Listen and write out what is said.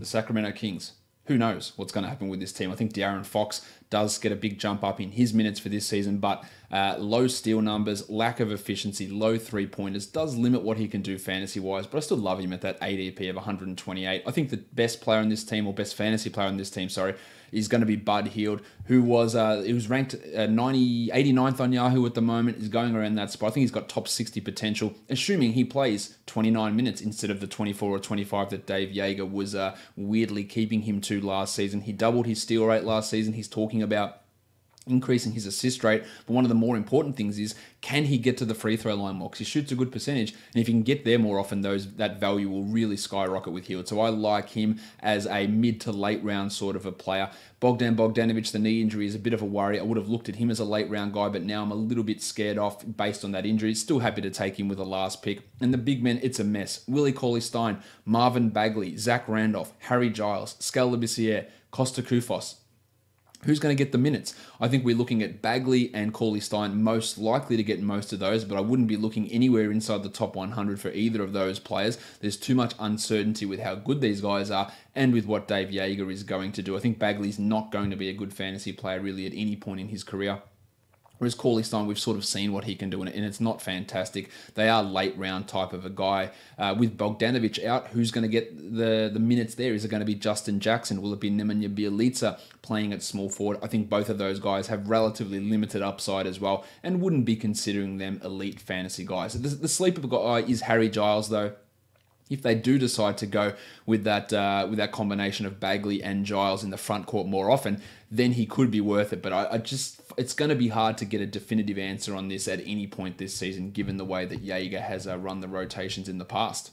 the Sacramento Kings. Who knows what's going to happen with this team? I think De'Aaron Fox does get a big jump up in his minutes for this season, but low steal numbers, lack of efficiency, low three-pointers does limit what he can do fantasy-wise, but I still love him at that ADP of 128. I think the best player on this team, or best fantasy player on this team, sorry, is going to be Bud Hield, who was he was ranked 89th on Yahoo at the moment, is going around that spot. I think he's got top 60 potential, assuming he plays 29 minutes instead of the 24 or 25 that Dave Yeager was weirdly keeping him to last season. He doubled his steal rate last season. He's talking about increasing his assist rate, but one of the more important things is, can he get to the free throw line more? Because he shoots a good percentage, and if he can get there more often, that value will really skyrocket with Hield. So I like him as a mid to late round sort of a player. Bogdan Bogdanovic, the knee injury is a bit of a worry. I would have looked at him as a late round guy, but now I'm a little bit scared off based on that injury. Still happy to take him with a last pick. And the big men, it's a mess. Willie Cauley-Stein, Marvin Bagley, Zach Randolph, Harry Giles, Skal Labissiere, Costa Koufos. Who's going to get the minutes? I think we're looking at Bagley and Cauley-Stein most likely to get most of those, but I wouldn't be looking anywhere inside the top 100 for either of those players. There's too much uncertainty with how good these guys are and with what Dave Yeager is going to do. I think Bagley's not going to be a good fantasy player really at any point in his career. Whereas Cauley-Stein, we've sort of seen what he can do, and it's not fantastic. They are late round type of a guy. With Bogdanovic out, who's going to get the minutes there? Is it going to be Justin Jackson? Will it be Nemanja Bjelica playing at small forward? I think both of those guys have relatively limited upside as well, and wouldn't be considering them elite fantasy guys. The sleeper guy is Harry Giles, though. If they do decide to go with that combination of Bagley and Giles in the front court more often, then he could be worth it. But it's going to be hard to get a definitive answer on this at any point this season, given the way that Yeager has run the rotations in the past.